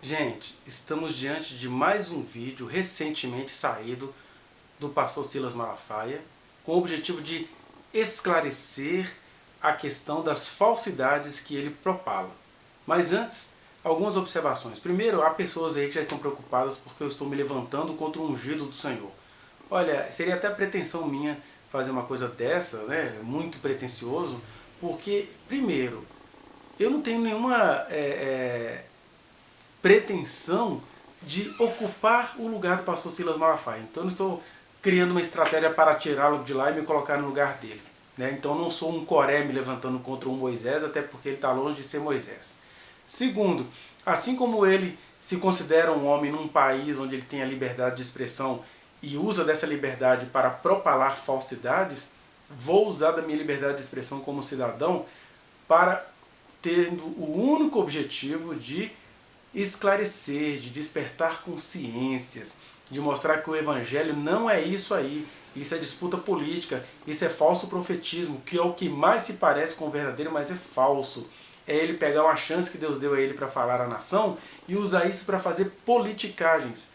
Gente, estamos diante de mais um vídeo recentemente saído do pastor Silas Malafaia, com o objetivo de esclarecer a questão das falsidades que ele propala. Mas antes, algumas observações. Primeiro, há pessoas aí que já estão preocupadas porque eu estou me levantando contra o ungido do Senhor. Olha, seria até pretensão minha fazer uma coisa dessa, né? Muito pretensioso, porque, primeiro, eu não tenho nenhuma pretensão de ocupar o lugar do pastor Silas Malafaia. Então eu não estou criando uma estratégia para tirá-lo de lá e me colocar no lugar dele. Né? Então eu não sou um Coré me levantando contra um Moisés, até porque ele está longe de ser Moisés. Segundo, assim como ele se considera um homem num país onde ele tem a liberdade de expressão e usa dessa liberdade para propalar falsidades, vou usar da minha liberdade de expressão como cidadão para ter o único objetivo de esclarecer, de despertar consciências, de mostrar que o evangelho não é isso aí, isso é disputa política, isso é falso profetismo, que é o que mais se parece com o verdadeiro, mas é falso. É ele pegar uma chance que Deus deu a ele para falar à nação e usar isso para fazer politicagens.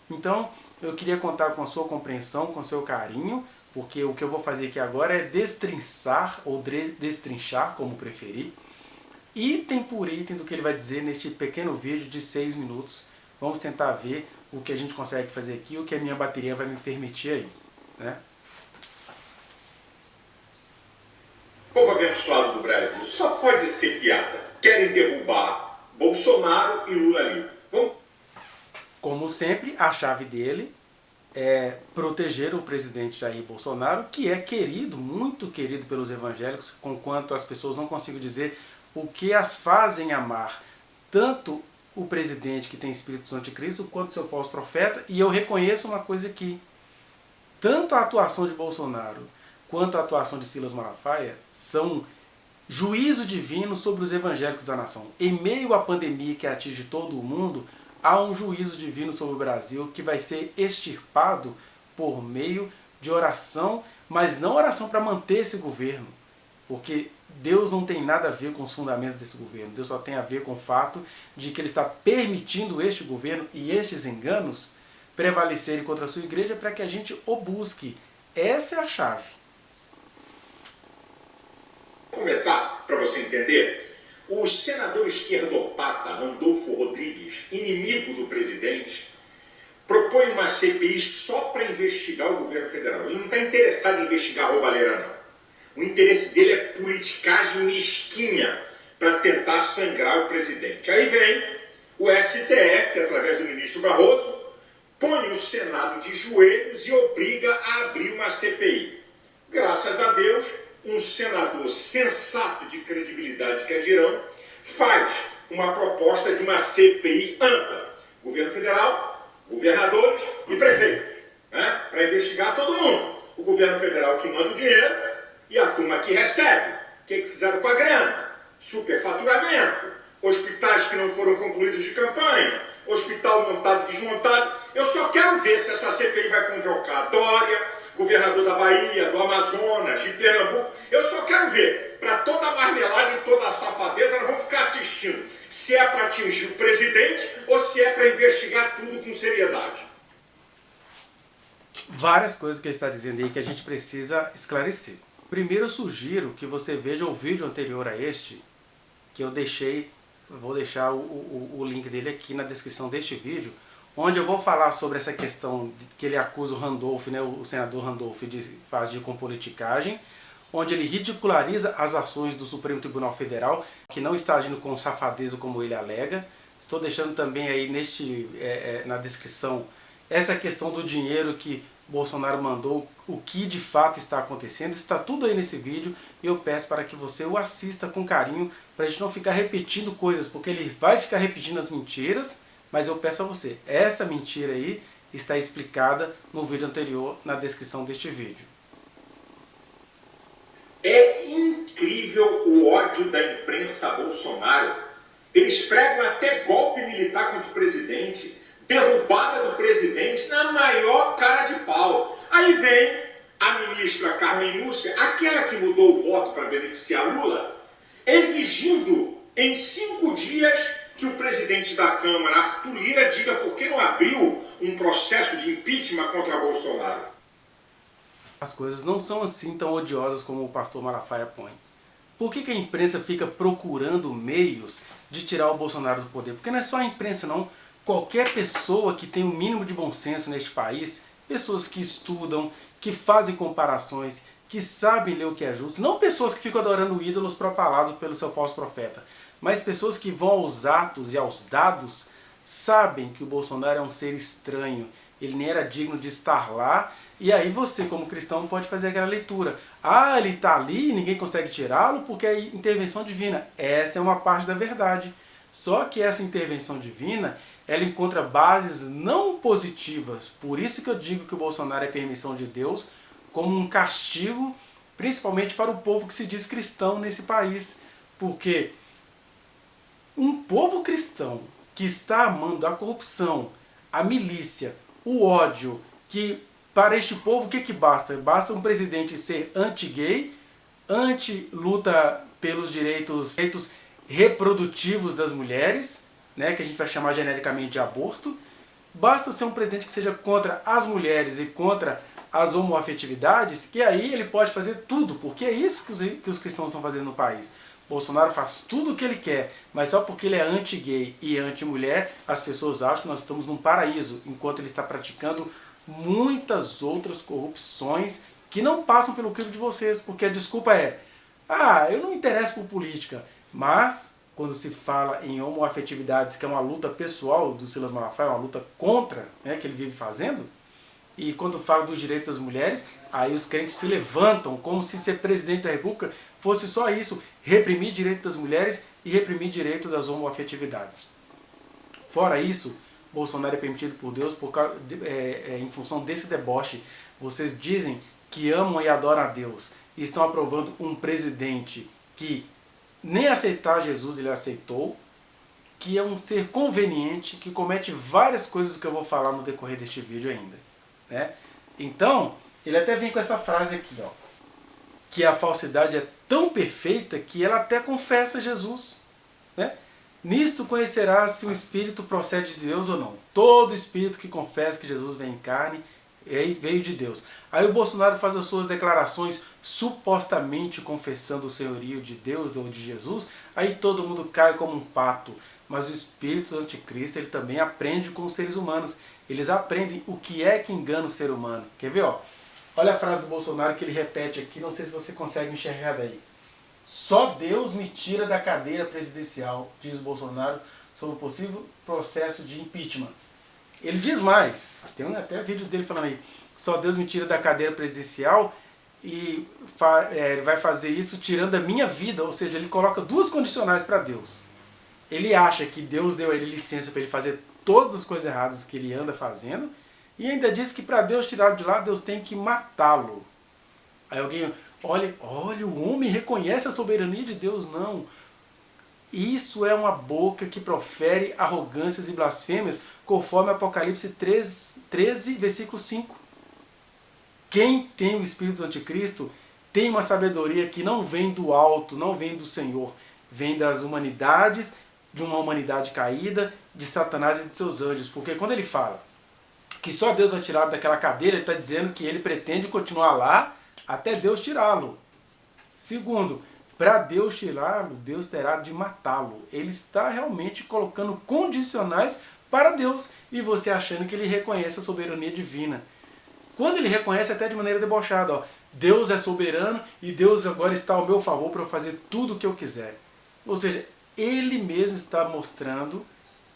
Então, eu queria contar com a sua compreensão, com o seu carinho, porque o que eu vou fazer aqui agora é destrinçar, ou destrinchar, como preferir, item por item do que ele vai dizer neste pequeno vídeo de 6 minutos. Vamos tentar ver o que a gente consegue fazer aqui, o que a minha bateria vai me permitir aí. Né? O povo abençoado do Brasil só pode ser piada. Querem derrubar Bolsonaro e Lula livre. Como sempre, a chave dele é proteger o presidente Jair Bolsonaro, que é querido, muito querido pelos evangélicos, conquanto as pessoas não consigam dizer o que as fazem amar, tanto o presidente que tem espírito do anticristo, quanto seu falso profeta. E eu reconheço uma coisa aqui, tanto a atuação de Bolsonaro, quanto a atuação de Silas Malafaia, são juízo divino sobre os evangélicos da nação. Em meio à pandemia que atinge todo o mundo, há um juízo divino sobre o Brasil que vai ser extirpado por meio de oração, mas não oração para manter esse governo, porque Deus não tem nada a ver com os fundamentos desse governo. Deus só tem a ver com o fato de que Ele está permitindo este governo e estes enganos prevalecerem contra a sua igreja para que a gente o busque. Essa é a chave. Vou começar para você entender. O senador esquerdopata Randolfo Rodrigues, inimigo do presidente, propõe uma CPI só para investigar o governo federal. Ele não está interessado em investigar a roubalheira, não. O interesse dele é politicagem mesquinha para tentar sangrar o presidente. Aí vem o STF, através do ministro Barroso, põe o Senado de joelhos e obriga a abrir uma CPI. Graças a Deus, um senador sensato de credibilidade que é Girão faz uma proposta de uma CPI ampla. Governo federal, governadores e prefeitos, né? Para investigar todo mundo. O governo federal que manda o dinheiro e a turma que recebe. O que fizeram com a grana? Superfaturamento, hospitais que não foram concluídos de campanha, hospital montado e desmontado. Eu só quero ver se essa CPI vai convocar Dória, governador da Bahia, do Amazonas, de Pernambuco. Eu só quero ver, para toda a marmelada e toda a safadeza, nós vamos ficar assistindo se é para atingir o presidente ou se é para investigar tudo com seriedade. Várias coisas que ele está dizendo aí que a gente precisa esclarecer. Primeiro eu sugiro que você veja o vídeo anterior a este, que eu deixei, vou deixar o link dele aqui na descrição deste vídeo, onde eu vou falar sobre essa questão que ele acusa o Randolph, né, o senador Randolph, de fazer com politicagem, onde ele ridiculariza as ações do Supremo Tribunal Federal, que não está agindo com safadeza como ele alega. Estou deixando também aí na descrição essa questão do dinheiro que Bolsonaro mandou, o que de fato está acontecendo. Está tudo aí nesse vídeo e eu peço para que você o assista com carinho, para a gente não ficar repetindo coisas, porque ele vai ficar repetindo as mentiras, mas eu peço a você, essa mentira aí está explicada no vídeo anterior, na descrição deste vídeo. É incrível o ódio da imprensa Bolsonaro. Eles pregam até golpe militar contra o presidente, derrubada do presidente na maior cara de pau. Aí vem a ministra Carmen Lúcia, aquela que mudou o voto para beneficiar Lula, exigindo em 5 dias que o presidente da Câmara, Arthur Lira, diga por que não abriu um processo de impeachment contra Bolsonaro. As coisas não são assim tão odiosas como o pastor Malafaia põe. Por que a imprensa fica procurando meios de tirar o Bolsonaro do poder? Porque não é só a imprensa não. Qualquer pessoa que tem o mínimo de bom senso neste país, pessoas que estudam, que fazem comparações, que sabem ler o que é justo, não pessoas que ficam adorando ídolos propalados pelo seu falso profeta, mas pessoas que vão aos atos e aos dados, sabem que o Bolsonaro é um ser estranho, ele nem era digno de estar lá, e aí você, como cristão, pode fazer aquela leitura. Ah, ele está ali e ninguém consegue tirá-lo porque é intervenção divina. Essa é uma parte da verdade. Só que essa intervenção divina, ela encontra bases não positivas. Por isso que eu digo que o Bolsonaro é permissão de Deus, como um castigo, principalmente para o povo que se diz cristão nesse país. Porque um povo cristão que está amando a corrupção, a milícia, o ódio, que para este povo o que basta? Basta um presidente ser anti-gay, anti-luta pelos direitos reprodutivos das mulheres, né, que a gente vai chamar genericamente de aborto. Basta ser um presidente que seja contra as mulheres e contra as homoafetividades, que aí ele pode fazer tudo, porque é isso que os cristãos estão fazendo no país. Bolsonaro faz tudo o que ele quer, mas só porque ele é anti-gay e anti-mulher, as pessoas acham que nós estamos num paraíso, enquanto ele está praticando muitas outras corrupções que não passam pelo crivo de vocês, porque a desculpa é: ah, eu não me interesso por política. Mas, quando se fala em homoafetividades, que é uma luta pessoal do Silas Malafaia, uma luta contra, né, que ele vive fazendo, e quando fala dos direitos das mulheres, aí os crentes se levantam como se ser presidente da república fosse só isso, reprimir direito das mulheres e reprimir direito das homoafetividades. Fora isso, Bolsonaro é permitido por Deus em função desse deboche. Vocês dizem que amam e adoram a Deus e estão aprovando um presidente que nem aceitar Jesus ele aceitou, que é um ser conveniente, que comete várias coisas que eu vou falar no decorrer deste vídeo ainda, né? Então, ele até vem com essa frase aqui, ó, que a falsidade é tão perfeita que ela até confessa Jesus, né? Nisto conhecerás se o Espírito procede de Deus ou não. Todo Espírito que confessa que Jesus veio em carne veio de Deus. Aí o Bolsonaro faz as suas declarações supostamente confessando o senhorio de Deus ou de Jesus, aí todo mundo cai como um pato. Mas o espírito do anticristo ele também aprende com os seres humanos. Eles aprendem o que é que engana o ser humano. Quer ver? Ó? Olha a frase do Bolsonaro que ele repete aqui, não sei se você consegue enxergar daí. Só Deus me tira da cadeira presidencial, diz o Bolsonaro, sobre o possível processo de impeachment. Ele diz mais, tem até vídeos dele falando aí, só Deus me tira da cadeira presidencial e ele vai fazer isso tirando a minha vida, ou seja, ele coloca duas condicionais para Deus. Ele acha que Deus deu a ele licença para ele fazer todas as coisas erradas que ele anda fazendo e ainda diz que para Deus tirá-lo de lá, Deus tem que matá-lo. Aí alguém, olha, o homem reconhece a soberania de Deus, não. Isso é uma boca que profere arrogâncias e blasfêmias, conforme Apocalipse 13, versículo 5. Quem tem o espírito do anticristo tem uma sabedoria que não vem do alto, não vem do Senhor, vem das humanidades, de uma humanidade caída, de Satanás e de seus anjos. Porque quando ele fala que só Deus vai tirá-lo daquela cadeira, ele está dizendo que ele pretende continuar lá até Deus tirá-lo. Segundo, para Deus tirá-lo, Deus terá de matá-lo. Ele está realmente colocando condicionais para Deus e você achando que ele reconhece a soberania divina. Quando ele reconhece até de maneira debochada, ó, Deus é soberano e Deus agora está ao meu favor para eu fazer tudo o que eu quiser. Ou seja, ele mesmo está mostrando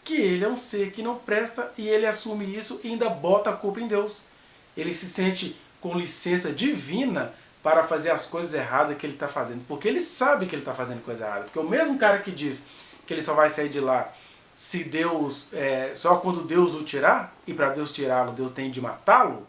que ele é um ser que não presta e ele assume isso e ainda bota a culpa em Deus. Ele se sente com licença divina para fazer as coisas erradas que ele está fazendo. Porque ele sabe que ele está fazendo coisa errada. Porque o mesmo cara que diz que ele só vai sair de lá se Deus, só quando Deus o tirar, e para Deus tirá-lo, Deus tem de matá-lo,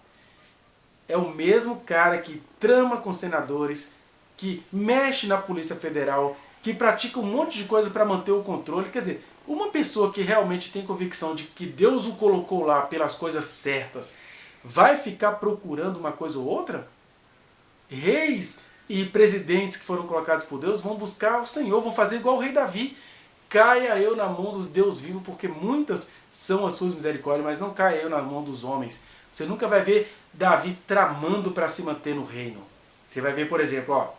é o mesmo cara que trama com senadores, que mexe na Polícia Federal, que pratica um monte de coisa para manter o controle. Quer dizer, uma pessoa que realmente tem convicção de que Deus o colocou lá pelas coisas certas, vai ficar procurando uma coisa ou outra? Reis e presidentes que foram colocados por Deus vão buscar o Senhor, vão fazer igual o rei Davi. caia eu na mão do Deus vivo, porque muitas são as suas misericórdias, mas não caia eu na mão dos homens. Você nunca vai ver Davi tramando para se manter no reino. Você vai ver, por exemplo, ó,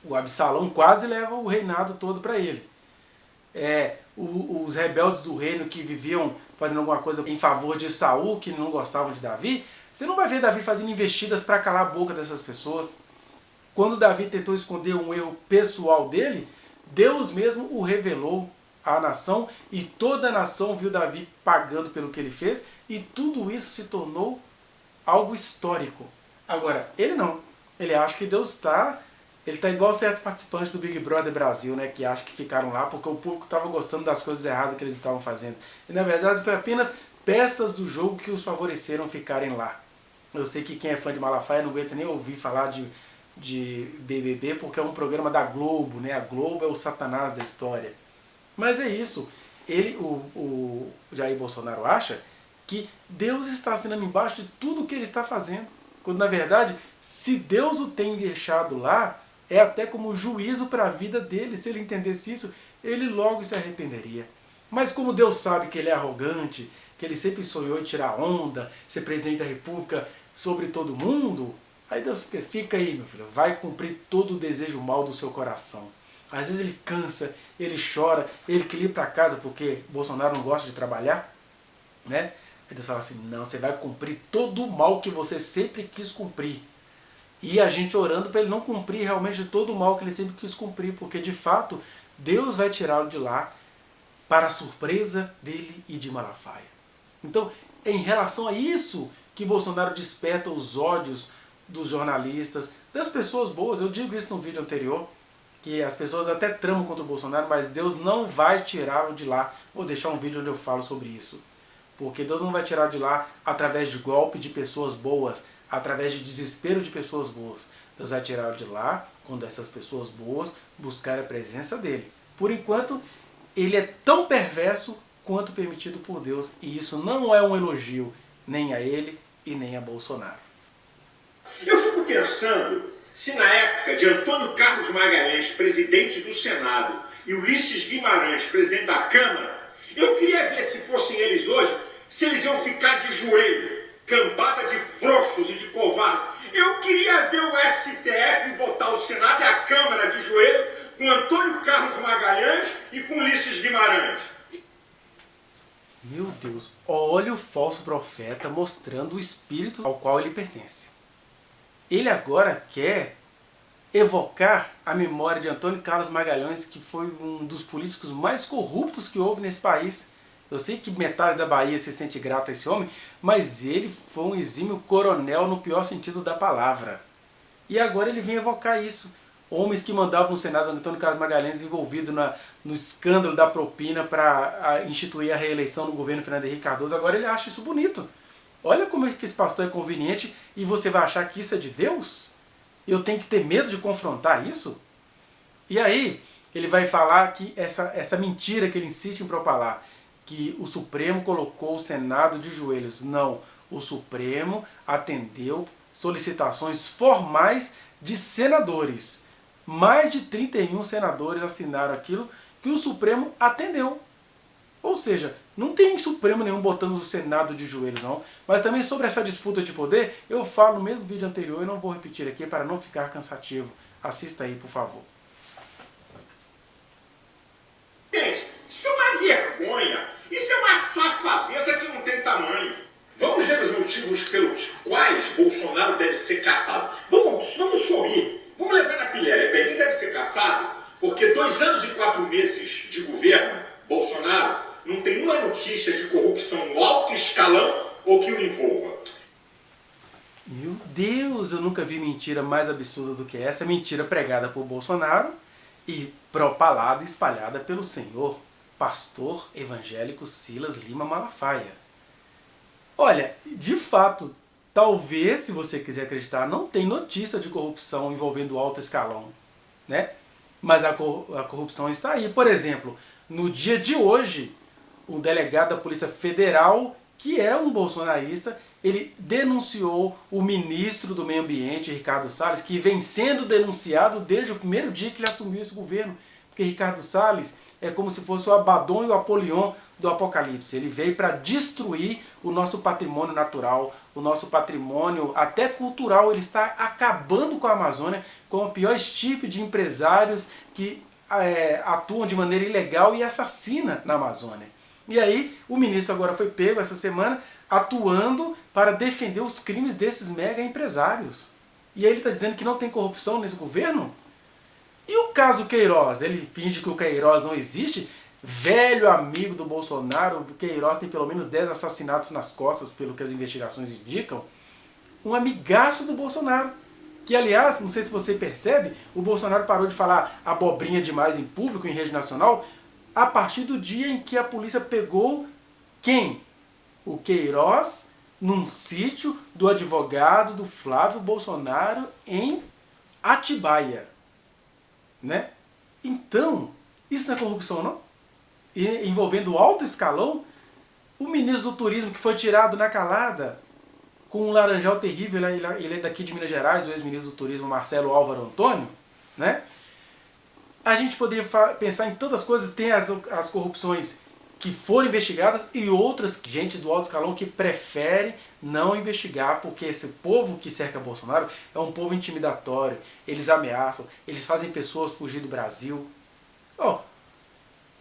o Absalão quase leva o reinado todo para ele. Os rebeldes do reino que viviam fazendo alguma coisa em favor de Saul, que não gostavam de Davi, você não vai ver Davi fazendo investidas para calar a boca dessas pessoas. Quando Davi tentou esconder um erro pessoal dele, Deus mesmo o revelou à nação, e toda a nação viu Davi pagando pelo que ele fez, e tudo isso se tornou algo histórico. Agora, ele não. Ele acha que Deus está... Ele está igual certos participantes do Big Brother Brasil, né, que acham que ficaram lá porque o público estava gostando das coisas erradas que eles estavam fazendo. E na verdade foi apenas peças do jogo que os favoreceram ficarem lá. Eu sei que quem é fã de Malafaia não aguenta nem ouvir falar de BBB, porque é um programa da Globo, né? A Globo é o satanás da história. Mas é isso. O Jair Bolsonaro acha que Deus está assinando embaixo de tudo que ele está fazendo. Quando na verdade, se Deus o tem deixado lá, é até como juízo para a vida dele. Se ele entendesse isso, ele logo se arrependeria. Mas como Deus sabe que ele é arrogante, que ele sempre sonhou em tirar onda, ser presidente da República sobre todo mundo, aí Deus fica aí, meu filho, vai cumprir todo o desejo mal do seu coração. Às vezes ele cansa, ele chora, ele quer ir para casa porque Bolsonaro não gosta de trabalhar, né? Aí Deus fala assim, não, você vai cumprir todo o mal que você sempre quis cumprir. E a gente orando para ele não cumprir realmente todo o mal que ele sempre quis cumprir, porque de fato Deus vai tirá-lo de lá para a surpresa dele e de Malafaia. Então, em relação a isso que Bolsonaro desperta os ódios dos jornalistas, das pessoas boas, eu digo isso no vídeo anterior, que as pessoas até tramam contra o Bolsonaro, mas Deus não vai tirá-lo de lá. Vou deixar um vídeo onde eu falo sobre isso. Porque Deus não vai tirar de lá através de golpe de pessoas boas, através de desespero de pessoas boas. Deus vai tirar de lá quando essas pessoas boas buscarem a presença dele. Por enquanto, ele é tão perverso quanto permitido por Deus. E isso não é um elogio nem a ele e nem a Bolsonaro. Eu fico pensando se na época de Antônio Carlos Magalhães, presidente do Senado, e Ulisses Guimarães, presidente da Câmara, eu queria ver se fossem eles hoje, se eles iam ficar de joelho, cambada de frouxos e de covardes. Eu queria ver o STF botar o Senado e a Câmara de joelho com Antônio Carlos Magalhães e com Ulisses Guimarães. Meu Deus, olha o falso profeta mostrando o espírito ao qual ele pertence. Ele agora quer evocar a memória de Antônio Carlos Magalhães, que foi um dos políticos mais corruptos que houve nesse país. Eu sei que metade da Bahia se sente grata a esse homem, mas ele foi um exímio coronel no pior sentido da palavra. E agora ele vem evocar isso. Homens que mandavam no Senado, Antônio Carlos Magalhães envolvido no escândalo da propina para instituir a reeleição no governo Fernando Henrique Cardoso, agora ele acha isso bonito. Olha como é que esse pastor é conveniente e você vai achar que isso é de Deus? Eu tenho que ter medo de confrontar isso? E aí ele vai falar que essa mentira que ele insiste em propalar, que o Supremo colocou o Senado de joelhos. Não, o Supremo atendeu solicitações formais de senadores. Mais de 31 senadores assinaram aquilo que o Supremo atendeu. Ou seja, não tem Supremo nenhum botando o Senado de joelhos, não. Mas também sobre essa disputa de poder, eu falo no mesmo vídeo anterior e não vou repetir aqui para não ficar cansativo. Assista aí, por favor. Gente, isso é uma vergonha. Isso é uma safadeza que não tem tamanho. Vamos ver os motivos pelos quais Bolsonaro deve ser caçado. Vamos sorrir. Vamos levar na pilha. Bem, ele deve ser caçado porque 2 anos e 4 meses de governo, Bolsonaro não tem uma notícia de corrupção no alto escalão ou que o envolva. Meu Deus, eu nunca vi mentira mais absurda do que essa. Mentira pregada por Bolsonaro e propalada e espalhada pelo senhor pastor evangélico Silas Lima Malafaia. Olha, de fato, talvez, se você quiser acreditar, não tem notícia de corrupção envolvendo o alto escalão, né? Mas a corrupção está aí. Por exemplo, no dia de hoje, o delegado da Polícia Federal, que é um bolsonarista, ele denunciou o ministro do Meio Ambiente, Ricardo Salles, que vem sendo denunciado desde o primeiro dia que ele assumiu esse governo, porque Ricardo Salles é como se fosse o Abaddon e o Apolion do Apocalipse. Ele veio para destruir o nosso patrimônio natural, o nosso patrimônio até cultural. Ele está acabando com a Amazônia, com o pior tipo de empresários que atuam de maneira ilegal e assassina na Amazônia. E aí o ministro agora foi pego essa semana atuando para defender os crimes desses mega empresários. E aí ele está dizendo que não tem corrupção nesse governo? E o caso Queiroz? Ele finge que o Queiroz não existe? Velho amigo do Bolsonaro, o Queiroz tem pelo menos 10 assassinatos nas costas, pelo que as investigações indicam. Um amigaço do Bolsonaro. Que, aliás, não sei se você percebe, o Bolsonaro parou de falar abobrinha demais em público, em rede nacional, a partir do dia em que a polícia pegou quem? O Queiroz num sítio do advogado do Flávio Bolsonaro em Atibaia. Né? Então, isso não é corrupção, não? E, envolvendo o alto escalão, o ministro do Turismo que foi tirado na calada com um laranjal terrível, ele é daqui de Minas Gerais, o ex-ministro do Turismo Marcelo Álvaro Antônio, né? A gente poderia pensar em tantas coisas, tem as corrupções que foram investigadas e outras, gente do alto escalão que prefere não investigar, porque esse povo que cerca Bolsonaro é um povo intimidatório, eles ameaçam, eles fazem pessoas fugir do Brasil.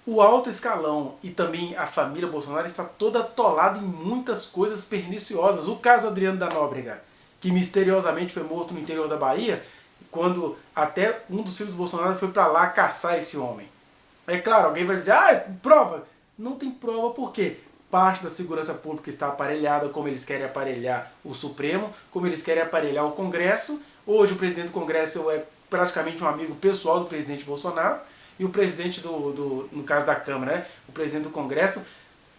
O alto escalão e também a família Bolsonaro está toda atolada em muitas coisas perniciosas. O caso Adriano da Nóbrega, que misteriosamente foi morto no interior da Bahia, quando até um dos filhos do Bolsonaro foi para lá caçar esse homem. É claro, alguém vai dizer, prova. Não tem prova por quê? Parte da segurança pública está aparelhada, como eles querem aparelhar o Supremo, como eles querem aparelhar o Congresso. Hoje o presidente do Congresso é praticamente um amigo pessoal do presidente Bolsonaro. E o presidente no caso da Câmara, né, o presidente do Congresso,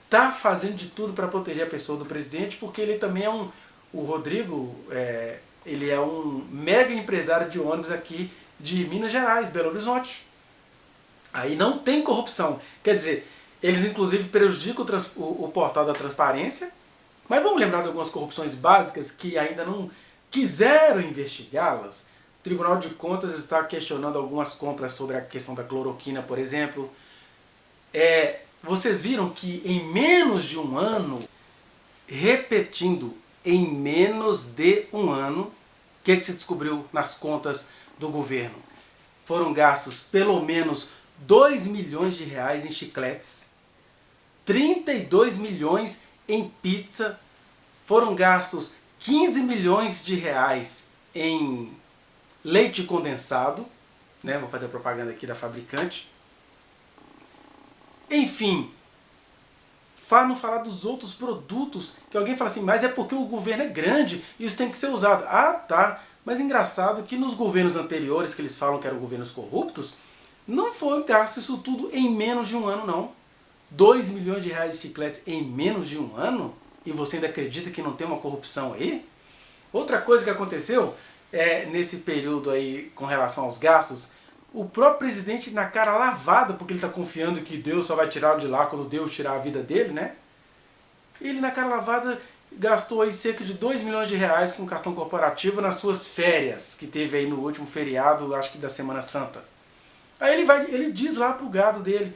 está fazendo de tudo para proteger a pessoa do presidente, porque ele também é o Rodrigo, ele é um mega empresário de ônibus aqui de Minas Gerais, Belo Horizonte. Aí não tem corrupção. Quer dizer, eles inclusive prejudicam o portal da transparência, mas vamos lembrar de algumas corrupções básicas que ainda não quiseram investigá-las. O Tribunal de Contas está questionando algumas compras sobre a questão da cloroquina, por exemplo. Vocês viram que em menos de um ano, repetindo, em menos de um ano, o que se descobriu nas contas do governo? Foram gastos pelo menos 2 milhões de reais em chicletes, 32 milhões em pizza, foram gastos 15 milhões de reais em leite condensado, né? Vou fazer a propaganda aqui da fabricante. Enfim, não falar dos outros produtos, que alguém fala assim, mas é porque o governo é grande, isso tem que ser usado. Ah, tá, mas engraçado que nos governos anteriores, que eles falam que eram governos corruptos, não foi gasto isso tudo em menos de um ano, não. 2 milhões de reais de chicletes em menos de um ano? E você ainda acredita que não tem uma corrupção aí? Outra coisa que aconteceu nesse período aí com relação aos gastos, o próprio presidente na cara lavada, porque ele está confiando que Deus só vai tirá-lo de lá quando Deus tirar a vida dele, né? Ele na cara lavada gastou aí cerca de 2 milhões de reais com cartão corporativo nas suas férias, que teve aí no último feriado, acho que da Semana Santa. Aí ele diz lá pro gado dele,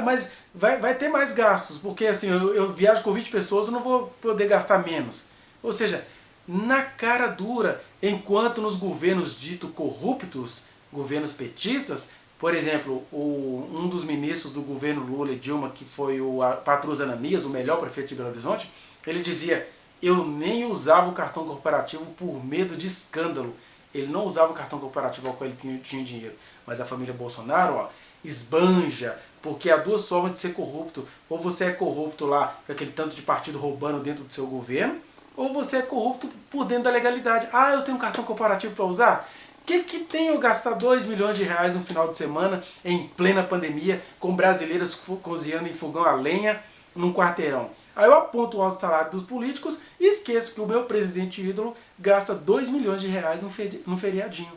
mas vai ter mais gastos, porque assim, eu viajo com 20 pessoas, eu não vou poder gastar menos. Ou seja, na cara dura, enquanto nos governos dito corruptos, governos petistas, por exemplo, um dos ministros do governo Lula e Dilma, que foi o Patrus Ananias, o melhor prefeito de Belo Horizonte, ele dizia, eu nem usava o cartão corporativo por medo de escândalo. Ele não usava o cartão corporativo ao qual ele tinha dinheiro. Mas a família Bolsonaro, esbanja, porque há duas formas de ser corrupto. Ou você é corrupto lá, com aquele tanto de partido roubando dentro do seu governo, ou você é corrupto por dentro da legalidade. Eu tenho um cartão corporativo para usar? O que tem eu gastar 2 milhões de reais no final de semana, em plena pandemia, com brasileiros cozinhando em fogão a lenha, num quarteirão? Aí eu aponto o alto salário dos políticos e esqueço que o meu presidente ídolo gasta 2 milhões de reais num feriadinho.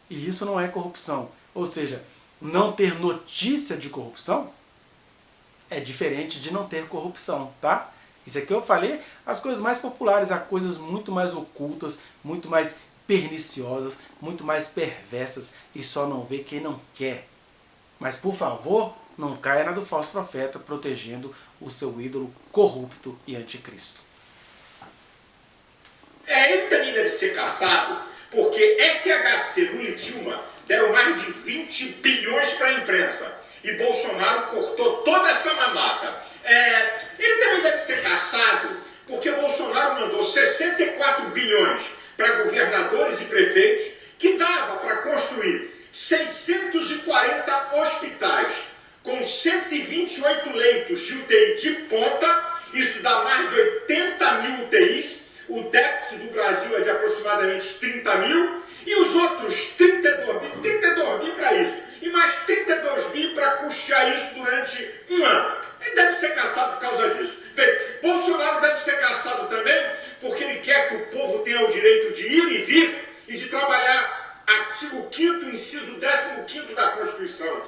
E isso não é corrupção. Ou seja, não ter notícia de corrupção é diferente de não ter corrupção, tá? Isso aqui eu falei as coisas mais populares, há coisas muito mais ocultas, muito mais perniciosas, muito mais perversas, e só não vê quem não quer. Mas, por favor, não caia na do falso profeta protegendo o seu ídolo corrupto e anticristo. Ele também deve ser caçado, porque FHC, Lula e Dilma deram mais de 20 bilhões para a imprensa. E Bolsonaro cortou toda essa mamata. Ele também deve ser caçado, porque Bolsonaro mandou 64 bilhões para governadores e prefeitos, que dava para construir 640 hospitais, com 128 leitos de UTI de ponta. Isso dá mais de 80 mil UTIs. O déficit do Brasil é de aproximadamente 30 mil. E os outros 32 mil para isso. E mais 32 mil para custear isso durante um ano. Ele deve ser caçado por causa disso. Bem, Bolsonaro deve ser caçado também porque ele quer que o povo tenha o direito de ir e vir e de trabalhar artigo 5º, inciso 15º da Constituição.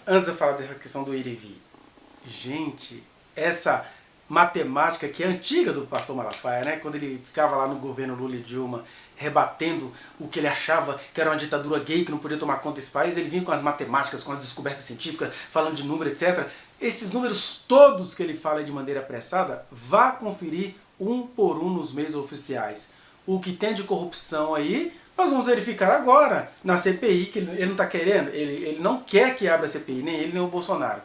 Antes de eu falar dessa questão do ir e vir, gente, essa matemática que é antiga do pastor Malafaia, né? Quando ele ficava lá no governo Lula e Dilma rebatendo o que ele achava que era uma ditadura gay, que não podia tomar conta desse país, ele vinha com as matemáticas, com as descobertas científicas, falando de número, etc. Esses números todos que ele fala de maneira apressada, vá conferir um por um nos meios oficiais. O que tem de corrupção aí, nós vamos verificar agora na CPI, que ele não está querendo, ele não quer que abra a CPI, nem ele nem o Bolsonaro.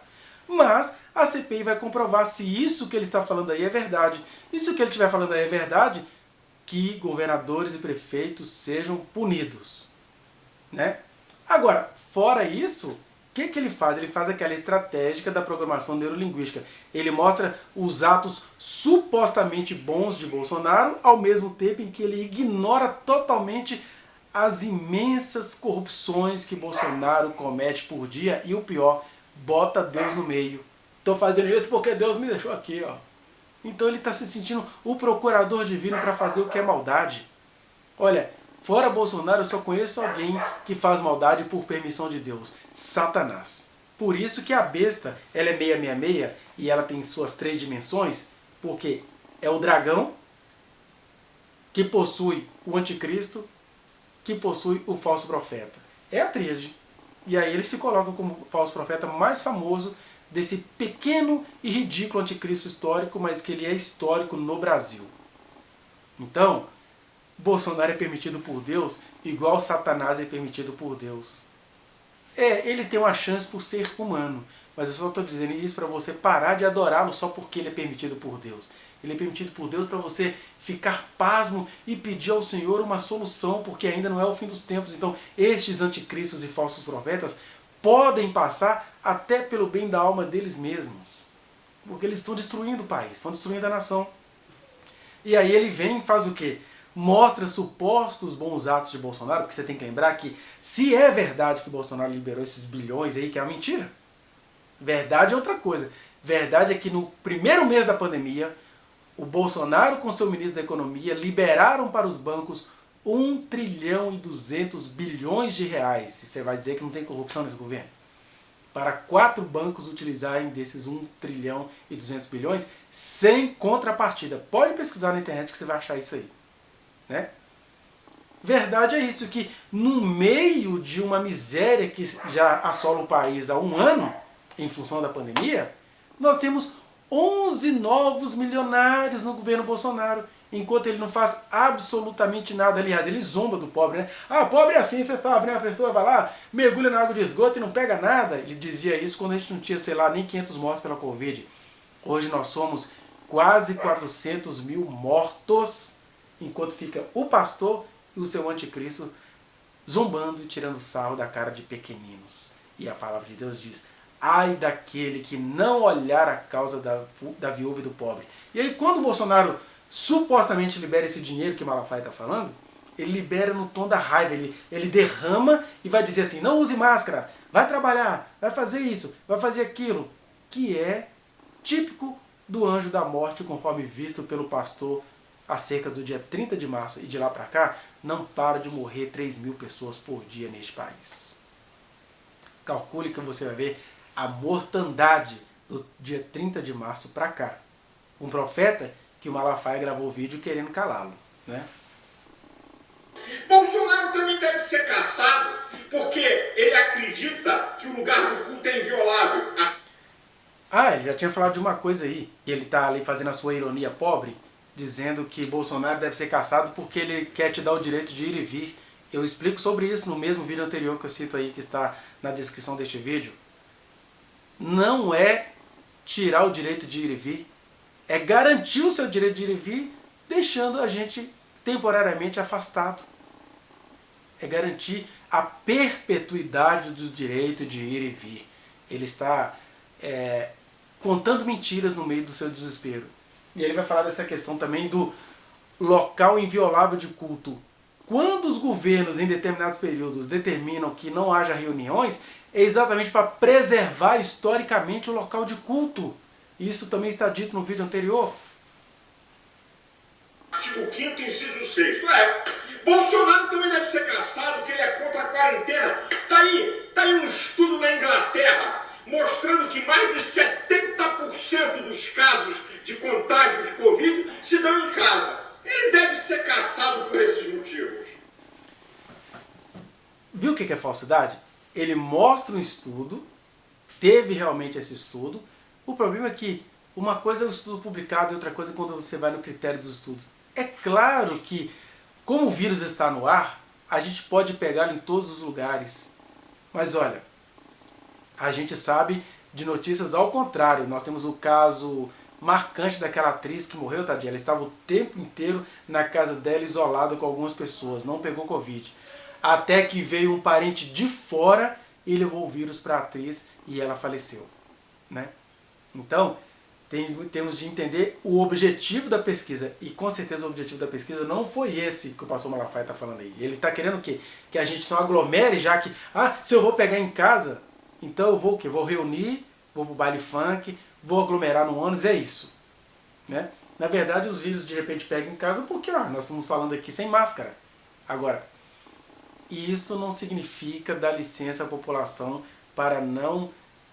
Mas a CPI vai comprovar se isso que ele está falando aí é verdade. E se o que ele estiver falando aí é verdade, que governadores e prefeitos sejam punidos. Né? Agora, fora isso, o que ele faz? Ele faz aquela estratégia da programação neurolinguística. Ele mostra os atos supostamente bons de Bolsonaro, ao mesmo tempo em que ele ignora totalmente as imensas corrupções que Bolsonaro comete por dia e o pior, bota Deus no meio. Estou fazendo isso porque Deus me deixou aqui, ó. Então ele está se sentindo o procurador divino para fazer o que é maldade. Olha, fora Bolsonaro eu só conheço alguém que faz maldade por permissão de Deus. Satanás. Por isso que a besta, ela é 666 e ela tem suas 3 dimensões, porque é o dragão que possui o anticristo, que possui o falso profeta. É a tríade. E aí ele se coloca como o falso profeta mais famoso desse pequeno e ridículo anticristo histórico, mas que ele é histórico no Brasil. Então, Bolsonaro é permitido por Deus, igual Satanás é permitido por Deus. Ele tem uma chance por ser humano, mas eu só estou dizendo isso para você parar de adorá-lo só porque ele é permitido por Deus. Ele é permitido por Deus para você ficar pasmo e pedir ao Senhor uma solução, porque ainda não é o fim dos tempos. Então, estes anticristos e falsos profetas podem passar até pelo bem da alma deles mesmos. Porque eles estão destruindo o país, estão destruindo a nação. E aí ele vem e faz o quê? Mostra supostos bons atos de Bolsonaro, porque você tem que lembrar que se é verdade que Bolsonaro liberou esses bilhões aí, que é uma mentira, verdade é outra coisa. Verdade é que no primeiro mês da pandemia, o Bolsonaro com seu ministro da Economia liberaram para os bancos 1 trilhão e 200 bilhões de reais. E você vai dizer que não tem corrupção nesse governo? Para 4 bancos utilizarem desses 1 trilhão e 200 bilhões sem contrapartida. Pode pesquisar na internet que você vai achar isso aí. Né? Verdade é isso, que no meio de uma miséria que já assola o país há 1 ano, em função da pandemia, nós temos 11 novos milionários no governo Bolsonaro, enquanto ele não faz absolutamente nada. Aliás, ele zomba do pobre, né? Ah, pobre é assim, você sabe, né? A pessoa vai lá, mergulha na água de esgoto e não pega nada. Ele dizia isso quando a gente não tinha, sei lá, nem 500 mortos pela Covid. Hoje nós somos quase 400 mil mortos, enquanto fica o pastor e o seu anticristo zombando e tirando sarro da cara de pequeninos. E a palavra de Deus diz: ai daquele que não olhar a causa da viúva e do pobre. E aí quando o Bolsonaro supostamente libera esse dinheiro que Malafaia está falando, ele libera no tom da raiva, ele derrama e vai dizer assim: não use máscara, vai trabalhar, vai fazer isso, vai fazer aquilo, que é típico do anjo da morte, conforme visto pelo pastor acerca do dia 30 de março, e de lá para cá não para de morrer 3 mil pessoas por dia neste país. Calcule que você vai ver a mortandade do dia 30 de março para cá. Um profeta que o Malafaia gravou vídeo querendo calá-lo. Né? Bolsonaro também deve ser caçado porque ele acredita que o lugar do culto é inviolável. Ele já tinha falado de uma coisa aí, que ele tá ali fazendo a sua ironia pobre, dizendo que Bolsonaro deve ser caçado porque ele quer te dar o direito de ir e vir. Eu explico sobre isso no mesmo vídeo anterior que eu cito aí, que está na descrição deste vídeo. Não é tirar o direito de ir e vir, é garantir o seu direito de ir e vir, deixando a gente temporariamente afastado. É garantir a perpetuidade do direito de ir e vir. Ele está contando mentiras no meio do seu desespero. E ele vai falar dessa questão também do local inviolável de culto. Quando os governos, em determinados períodos, determinam que não haja reuniões, é exatamente para preservar historicamente o local de culto. Isso também está dito no vídeo anterior. Artigo 5º, inciso 6º. Bolsonaro também deve ser caçado porque ele é contra a quarentena. Tá aí um estudo na Inglaterra mostrando que mais de 70% dos casos de contágio de Covid se dão em casa. Ele deve ser caçado por esses motivos. Viu o que é falsidade? Ele mostra um estudo, teve realmente esse estudo. O problema é que uma coisa é o estudo publicado e outra coisa é quando você vai no critério dos estudos. É claro que, como o vírus está no ar, a gente pode pegá-lo em todos os lugares. Mas olha, a gente sabe de notícias ao contrário. Nós temos o caso marcante daquela atriz que morreu, tadinha. Ela estava o tempo inteiro na casa dela, isolada com algumas pessoas, não pegou Covid. Até que veio um parente de fora e levou o vírus para a atriz e ela faleceu, né? Então, temos de entender o objetivo da pesquisa. E com certeza o objetivo da pesquisa não foi esse que o pastor Malafaia está falando aí. Ele está querendo o quê? Que a gente não aglomere, já que, se eu vou pegar em casa, então eu vou o quê? Vou reunir, vou pro baile funk, vou aglomerar no ônibus, é isso, né? Na verdade, os vírus de repente pegam em casa porque nós estamos falando aqui sem máscara. Agora, isso não significa dar licença à população para não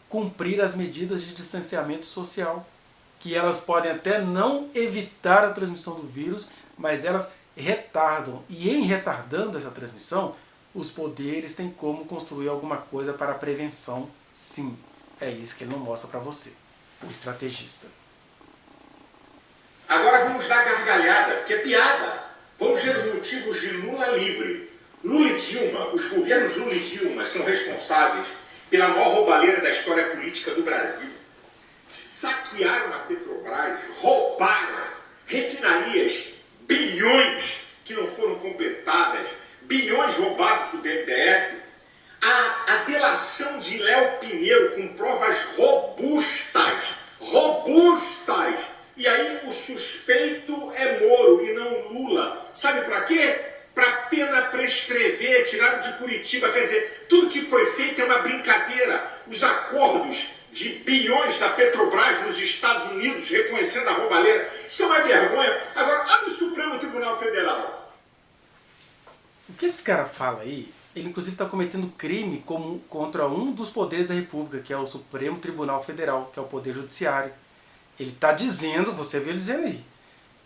cumprir as medidas de distanciamento social, que elas podem até não evitar a transmissão do vírus, mas elas retardam. E em retardando essa transmissão, os poderes têm como construir alguma coisa para a prevenção, sim. É isso que ele não mostra para você, o estrategista. Agora vamos dar gargalhada, porque é piada. Vamos ver os motivos de Lula livre. Lula e Dilma, os governos Lula e Dilma são responsáveis pela maior roubalheira da história política do Brasil. Saquearam a Petrobras, roubaram refinarias, bilhões que não foram completadas, bilhões roubados do BNDES. A delação de Léo Pinheiro com provas robustas. E aí o suspeito é Moro e não Lula. Sabe para quê? Para pena prescrever, tirado de Curitiba. Quer dizer, tudo que foi feito é uma brincadeira. Os acordos de bilhões da Petrobras nos Estados Unidos reconhecendo a roubalheira são uma vergonha. Agora, olha o Supremo Tribunal Federal. O que esse cara fala aí, ele inclusive está cometendo crime contra um dos poderes da República, que é o Supremo Tribunal Federal, que é o Poder Judiciário. Ele está dizendo, você viu ele dizendo aí,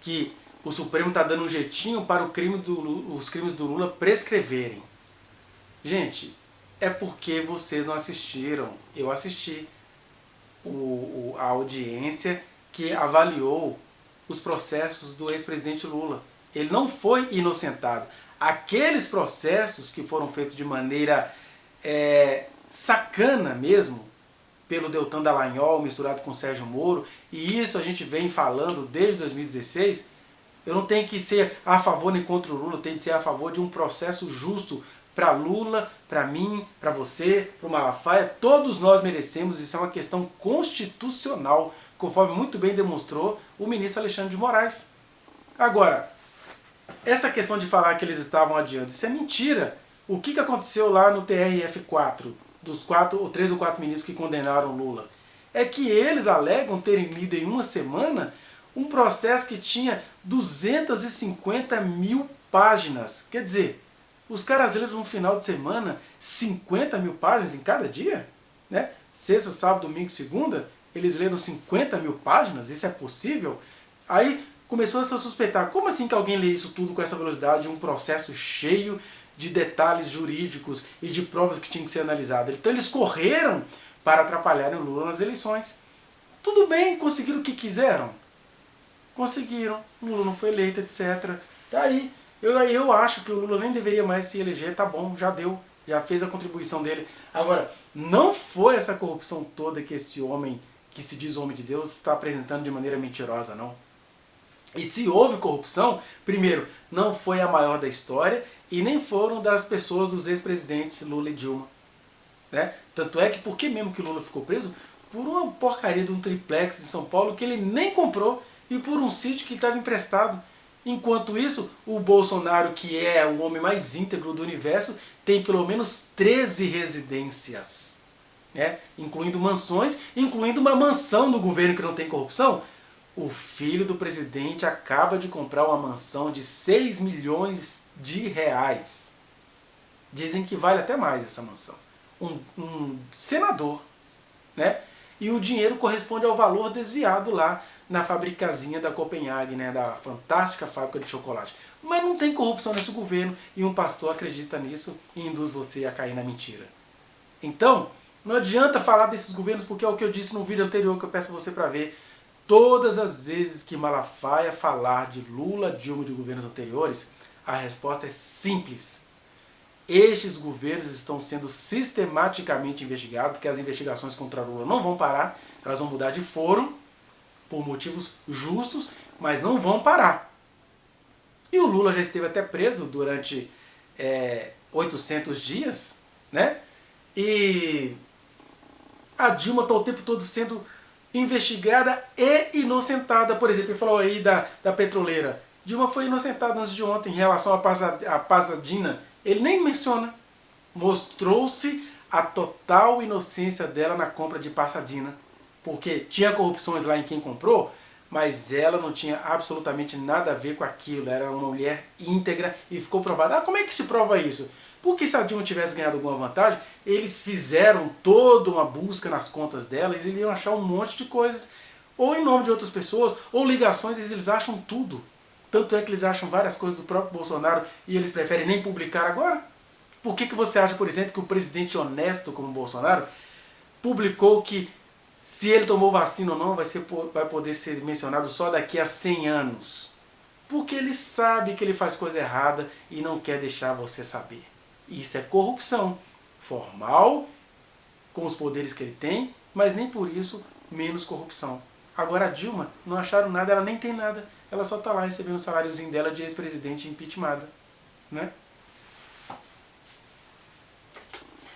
que o Supremo está dando um jeitinho para os crimes do Lula prescreverem. Gente, é porque vocês não assistiram. Eu assisti a audiência que avaliou os processos do ex-presidente Lula. Ele não foi inocentado. Aqueles processos que foram feitos de maneira sacana mesmo, pelo Deltan Dallagnol misturado com Sérgio Moro, e isso a gente vem falando desde 2016, eu não tenho que ser a favor nem contra o Lula, eu tenho que ser a favor de um processo justo para Lula, para mim, para você, para o Malafaia. Todos nós merecemos, isso é uma questão constitucional, conforme muito bem demonstrou o ministro Alexandre de Moraes. Agora, essa questão de falar que eles estavam adiando, isso é mentira. O que aconteceu lá no TRF4, dos 3 ou 4 ministros que condenaram Lula? É que eles alegam terem lido em uma semana um processo que tinha 250 mil páginas. Quer dizer, os caras leram no final de semana 50 mil páginas em cada dia, né? Sexta, sábado, domingo, segunda, eles leram 50 mil páginas, isso é possível? Aí começou a se suspeitar, como assim que alguém lê isso tudo com essa velocidade, um processo cheio de detalhes jurídicos e de provas que tinham que ser analisadas. Então eles correram para atrapalharem o Lula nas eleições. Tudo bem, conseguiram o que quiseram? Conseguiram, o Lula não foi eleito, etc. Daí, eu acho que o Lula nem deveria mais se eleger, tá bom, já deu, já fez a contribuição dele. Agora, não foi essa corrupção toda que esse homem, que se diz homem de Deus, está apresentando de maneira mentirosa, não. E se houve corrupção, primeiro, não foi a maior da história e nem foram das pessoas dos ex-presidentes Lula e Dilma. Né? Tanto é que, por que mesmo que Lula ficou preso? Por uma porcaria de um triplex em São Paulo que ele nem comprou e por um sítio que estava emprestado. Enquanto isso, o Bolsonaro, que é o homem mais íntegro do universo, tem pelo menos 13 residências. Né? Incluindo mansões, incluindo uma mansão do governo que não tem corrupção. O filho do presidente acaba de comprar uma mansão de 6 milhões de reais. Dizem que vale até mais essa mansão. Um senador. Né? E o dinheiro corresponde ao valor desviado lá na fabricazinha da Copenhague, né? Da fantástica fábrica de chocolate. Mas não tem corrupção nesse governo e um pastor acredita nisso e induz você a cair na mentira. Então, não adianta falar desses governos porque é o que eu disse no vídeo anterior que eu peço a você para ver. Todas as vezes que Malafaia falar de Lula, Dilma e de governos anteriores, a resposta é simples. Estes governos estão sendo sistematicamente investigados, porque as investigações contra Lula não vão parar, elas vão mudar de foro, por motivos justos, mas não vão parar. E o Lula já esteve até preso durante 800 dias, né? E a Dilma está o tempo todo sendo investigada e inocentada. Por exemplo, ele falou aí da petroleira. Dilma foi inocentada antes de ontem em relação à Pasadena. Ele nem menciona. Mostrou-se a total inocência dela na compra de Pasadena. Porque tinha corrupções lá em quem comprou, mas ela não tinha absolutamente nada a ver com aquilo. Era uma mulher íntegra e ficou provada. Como é que se prova isso? Porque se a Dilma tivesse ganhado alguma vantagem, eles fizeram toda uma busca nas contas dela, eles iriam achar um monte de coisas, ou em nome de outras pessoas, ou ligações, eles acham tudo. Tanto é que eles acham várias coisas do próprio Bolsonaro e eles preferem nem publicar agora. Por que você acha, por exemplo, que o presidente honesto como Bolsonaro publicou que se ele tomou vacina ou não vai poder ser mencionado só daqui a 100 anos? Porque ele sabe que ele faz coisa errada e não quer deixar você saber. Isso é corrupção formal, com os poderes que ele tem, mas nem por isso menos corrupção. Agora a Dilma, não acharam nada, ela nem tem nada. Ela só está lá recebendo o saláriozinho dela de ex-presidente impeachmentada. Né?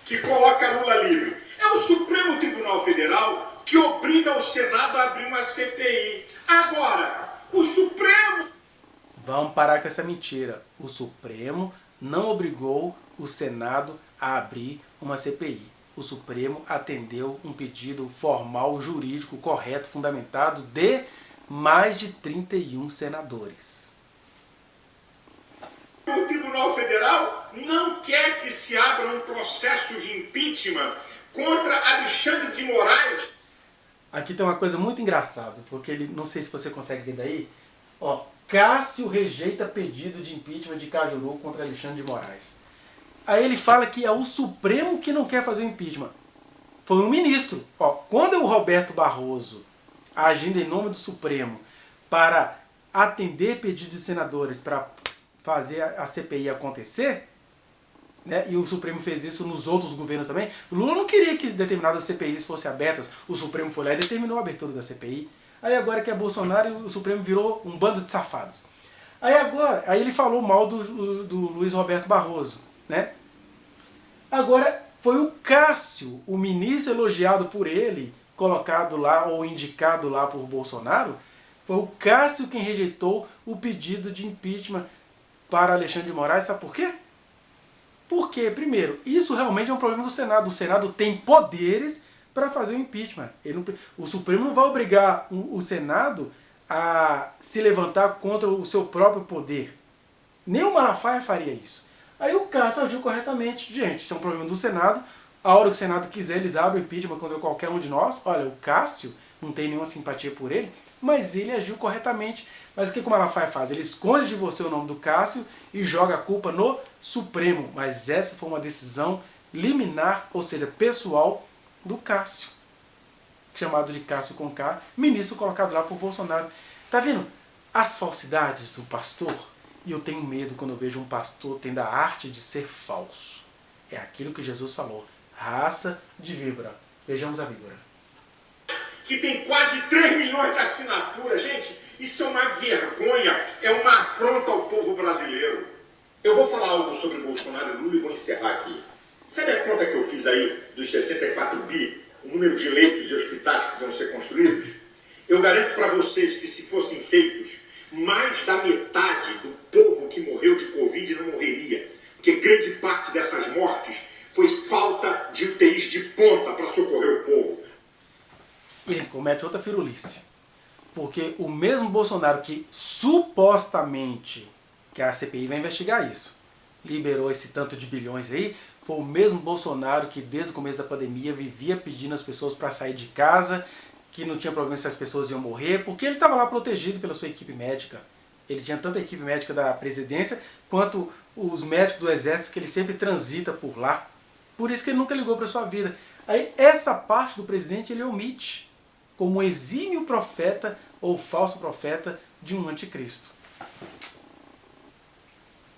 Que coloca Lula livre. É o Supremo Tribunal Federal que obriga o Senado a abrir uma CPI. Agora, o Supremo... Vamos parar com essa mentira. O Supremo não obrigou o Senado a abrir uma CPI. O Supremo atendeu um pedido formal, jurídico, correto, fundamentado de mais de 31 senadores. O Tribunal Federal não quer que se abra um processo de impeachment contra Alexandre de Moraes. Aqui tem uma coisa muito engraçada, porque ele, não sei se você consegue ver daí, ó, Cássio rejeita pedido de impeachment de Cajuru contra Alexandre de Moraes. Aí ele fala que é o Supremo que não quer fazer o impeachment. Foi um ministro. Ó, quando é o Roberto Barroso agindo em nome do Supremo para atender pedidos de senadores para fazer a CPI acontecer, né, e o Supremo fez isso nos outros governos também, o Lula não queria que determinadas CPIs fossem abertas, o Supremo foi lá e determinou a abertura da CPI. Aí agora que é Bolsonaro, o Supremo virou um bando de safados. Aí ele falou mal do Luiz Roberto Barroso. Né? Agora foi o Cássio, o ministro elogiado por ele, colocado lá ou indicado lá por Bolsonaro, foi o Cássio quem rejeitou o pedido de impeachment para Alexandre de Moraes. Sabe por quê? Porque, primeiro, isso realmente é um problema do Senado. O Senado tem poderes para fazer o impeachment. O Supremo não vai obrigar o Senado a se levantar contra o seu próprio poder. Nem o Malafaia faria isso. Aí o Cássio agiu corretamente. Gente, isso é um problema do Senado. A hora que o Senado quiser, eles abrem o impeachment contra qualquer um de nós. Olha, o Cássio, não tem nenhuma simpatia por ele, mas ele agiu corretamente. Mas o que o Malafaia faz? Ele esconde de você o nome do Cássio e joga a culpa no Supremo. Mas essa foi uma decisão liminar, ou seja, pessoal do Cássio, chamado de Cássio com K, ministro colocado lá por Bolsonaro. Tá vendo as falsidades do pastor? E eu tenho medo quando eu vejo um pastor tendo a arte de ser falso. É aquilo que Jesus falou, raça de víbora. Vejamos a víbora. Que tem quase 3 milhões de assinaturas, gente, isso é uma vergonha, é uma afronta ao povo brasileiro. Eu vou falar algo sobre Bolsonaro e Lula e vou encerrar aqui. Sabe a conta que eu fiz aí dos 64 bi, o número de leitos de hospitais que vão ser construídos? Eu garanto para vocês que se fossem feitos, mais da metade do povo que morreu de Covid não morreria. Porque grande parte dessas mortes foi falta de UTIs de ponta para socorrer o povo. Ele comete outra firulice. Porque o mesmo Bolsonaro que supostamente, que a CPI vai investigar isso, liberou esse tanto de bilhões aí, foi o mesmo Bolsonaro que desde o começo da pandemia vivia pedindo às pessoas para sair de casa, que não tinha problema se as pessoas iam morrer, porque ele estava lá protegido pela sua equipe médica. Ele tinha tanto a equipe médica da presidência, quanto os médicos do exército, que ele sempre transita por lá. Por isso que ele nunca ligou para a sua vida. Aí essa parte do presidente ele omite, como um exímio profeta ou falso profeta de um anticristo.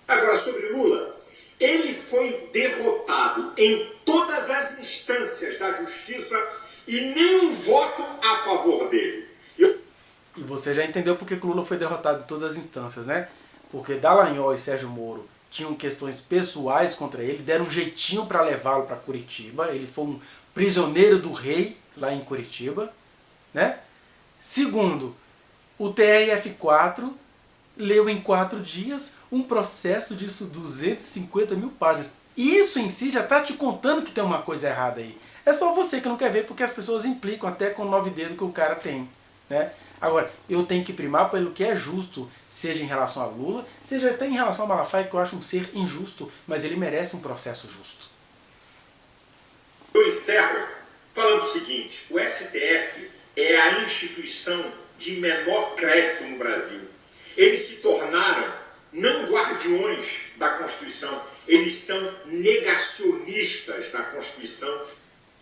Agora, sobre Lula, ele foi derrotado em todas as instâncias da justiça e nenhum voto a favor dele. E você já entendeu porque que o Lula foi derrotado em todas as instâncias, né? Porque Dallagnol e Sérgio Moro tinham questões pessoais contra ele, deram um jeitinho para levá-lo para Curitiba. Ele foi um prisioneiro do rei lá em Curitiba, né? Segundo, o TRF4 leu em 4 dias um processo de 250 mil páginas. Isso em si já está te contando que tem uma coisa errada aí. É só você que não quer ver, porque as pessoas implicam até com o 9 dedos que o cara tem, né? Agora, eu tenho que primar pelo que é justo, seja em relação a Lula, seja até em relação a Malafaia, que eu acho um ser injusto, mas ele merece um processo justo. Eu encerro falando o seguinte, o STF é a instituição de menor crédito no Brasil. Eles se tornaram não guardiões da Constituição, eles são negacionistas da Constituição.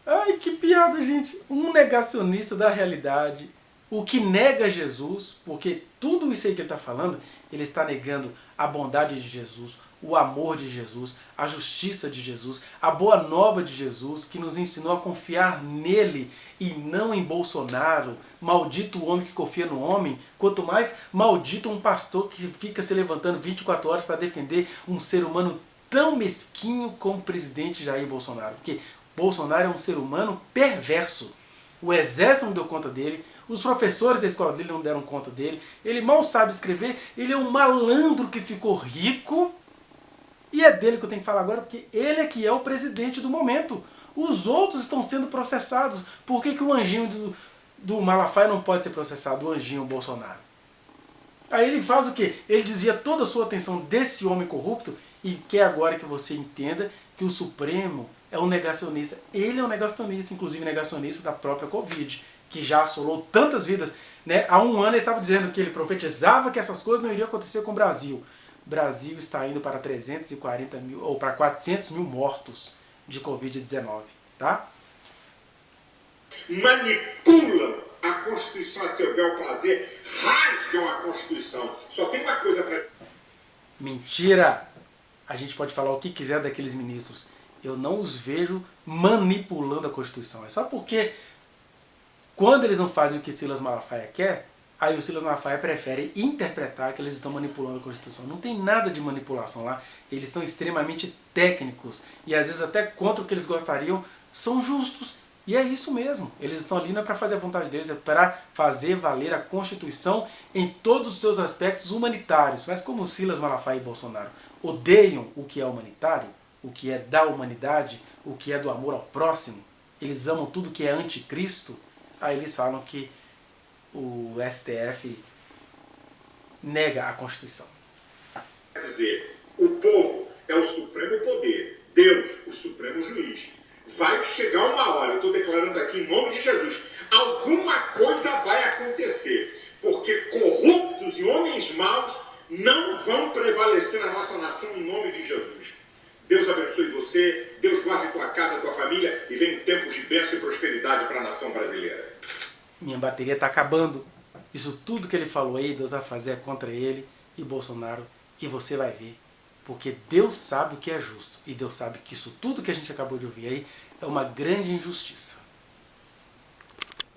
Ai, que piada, gente. Um negacionista da realidade, o que nega Jesus, porque tudo isso aí que ele está falando, ele está negando a bondade de Jesus, o amor de Jesus, a justiça de Jesus, a boa nova de Jesus, que nos ensinou a confiar nele e não em Bolsonaro. Maldito o homem que confia no homem, quanto mais maldito um pastor que fica se levantando 24 horas para defender um ser humano tão mesquinho como o presidente Jair Bolsonaro. Porque Bolsonaro é um ser humano perverso. O exército não deu conta dele, os professores da escola dele não deram conta dele, ele mal sabe escrever, ele é um malandro que ficou rico, e é dele que eu tenho que falar agora, porque ele é que é o presidente do momento. Os outros estão sendo processados. Por que o anjinho do Malafaia não pode ser processado, o anjinho Bolsonaro? Aí ele faz o quê? Ele desvia toda a sua atenção desse homem corrupto e quer agora que você entenda que o Supremo é um negacionista. Ele é um negacionista, inclusive negacionista da própria Covid, que já assolou tantas vidas, né? Há um ano ele estava dizendo que ele profetizava que essas coisas não iriam acontecer com o Brasil. O Brasil está indo para 340 mil ou para 400 mil mortos de Covid-19, tá? Manipulam a Constituição a seu bel prazer, rasgam a Constituição. Só tem uma coisa para... Mentira! A gente pode falar o que quiser daqueles ministros. Eu não os vejo manipulando a Constituição. É só porque quando eles não fazem o que Silas Malafaia quer, aí o Silas Malafaia prefere interpretar que eles estão manipulando a Constituição. Não tem nada de manipulação lá. Eles são extremamente técnicos e às vezes até contra o que eles gostariam, são justos. E é isso mesmo. Eles estão ali não é para fazer a vontade deles, é para fazer valer a Constituição em todos os seus aspectos humanitários. Mas como Silas Malafaia e Bolsonaro odeiam o que é humanitário, o que é da humanidade, o que é do amor ao próximo, eles amam tudo que é anticristo, aí eles falam que o STF nega a Constituição. Quer dizer, o povo é o supremo poder, Deus, o supremo juiz. Vai chegar uma hora, eu estou declarando aqui em nome de Jesus, alguma coisa vai acontecer. porque corruptos e homens maus não vão prevalecer na nossa nação em nome de Jesus. Deus abençoe você, Deus guarde tua casa, tua família e venha tempos de bênção e prosperidade para a nação brasileira. Minha bateria está acabando. Isso tudo que ele falou aí, Deus vai fazer contra ele e Bolsonaro, e você vai ver. Porque Deus sabe o que é justo. E Deus sabe que isso tudo que a gente acabou de ouvir aí é uma grande injustiça.